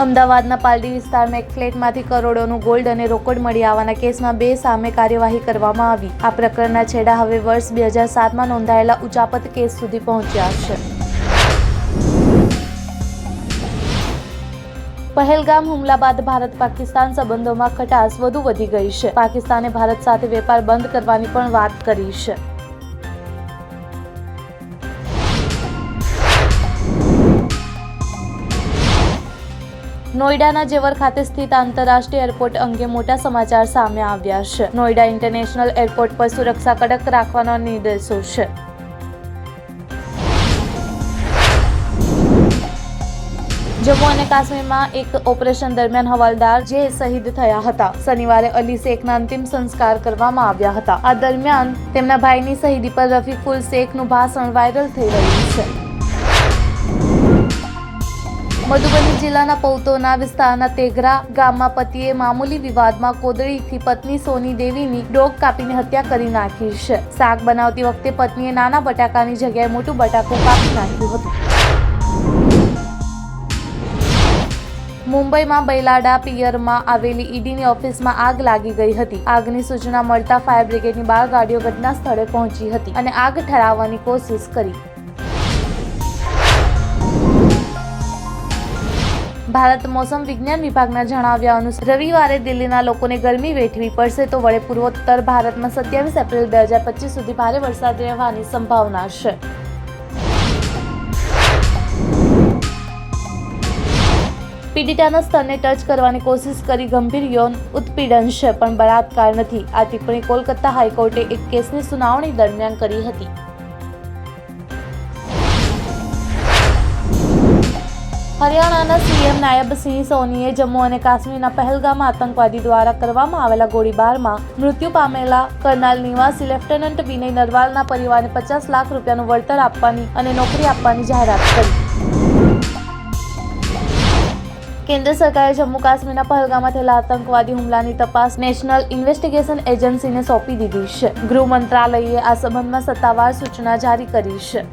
અમદાવાદના પાલડી વિસ્તારમાં એક ફ્લેટમાંથી કરોડોનું ગોલ્ડ અને રોકડ મળી આવવાના કેસમાં 2 સામે કાર્યવાહી કરવામાં આવી. આ પ્રકરણના છેડા હવે વર્ષ 2007માં નોંધાયેલા ઉચાપત કેસ સુધી પહોંચ્યા છે. પહેલગામ હુમલા બાદ ભારત-પાકિસ્તાન સંબંધોમાં ખટાસ વધુ વધી ગઈ છે. પાકિસ્તાને ભારત સાથે વેપાર બંધ કરવાની પણ વાત કરી છે. નોઈડાના જેવર ખાતે સ્થિત આંતરરાષ્ટ્રીય એરપોર્ટ અંગે મોટા સમાચાર સામે આવ્યા છે. નોઈડા ઇન્ટરનેશનલ એરપોર્ટ પર સુરક્ષા કડક રાખવાના નિર્દેશો છે. જમ્મુ અને કાશ્મીરમાં એક ઓપરેશન દરમિયાન હવાલદાર જે શહીદ થયા હતા. શનિવારે અલી શેખના અંતિમ સંસ્કાર કરવામાં આવ્યા હતા. આ દરમિયાન તેમના ભાઈની શહીદી પર રફીકુલ શેખનું ભાષણ વાયરલ થઈ રહ્યું છે. મધુબની જિલ્લાના પૌતોના વિસ્તારના તેઘરા ગામમાં પતિએ મામૂલી વિવાદમાં કોદળીથી પત્ની સોની દેવીની ડોક કાપીને હત્યા કરી નાખી છે. શાક બનાવતી વખતે પત્નીએ નાના બટાકાની જગ્યાએ મોટું બટાકું કાપી નાખ્યું હતું. મુંબઈમાં બૈલાડા પિયરમાં આવેલી ઈડીની ઓફિસમાં આગ લાગી ગઈ હતી. આગની સૂચના મળતા ફાયર બ્રિગેડની 12 ગાડીઓ ઘટના સ્થળે પહોંચી હતી અને આગ ઠારવવાની કોશિશ કરી. ભારત મોસમ વિજ્ઞાન વિભાગના જણાવ્યા અનુસાર રવિવારે દિલ્હીના લોકોને ગરમી વેઠવી પડશે તો વડે પૂર્વોત્તર ભારતમાં 27 એપ્રિલ 2025 સુધી ભારે વરસાદ રહેવાની સંભાવના છે. પીડિતાના સ્તનને ટચ કરવાની કોશિશ કરી ગંભીર યૌન ઉત્પીડન છે પણ બળાત્કાર નથી. આ ટિપ્પણી કોલકાતા હાઈકોર્ટે એક કેસની સુનાવણી દરમિયાન કરી હતી. હરિયાણાના સીએમ નાયબ સિંહ સોનીએ જમ્મુ અને કાશ્મીરના પહેલગામ આતંકવાદી દ્વારા કરવામાં આવેલા ગોળીબારમાં મૃત્યુ પામેલા કરનાલ નિવાસી લેફ્ટનન્ટ વિનય નરવાલના પરિવારને 50 લાખ રૂપિયાનું વળતર આપવાની અને નોકરી આપવાની જાહેરાત કરી. કેન્દ્ર સરકારે જમ્મુ કાશ્મીરના પહેલગામમાં થયેલા આતંકવાદી હુમલાની તપાસ નેશનલ ઇન્વેસ્ટિગેશન એજન્સીને સોંપી દીધી છે. ગૃહ મંત્રાલયે આ સંબંધમાં સત્તાવાર સૂચના જારી કરી છે.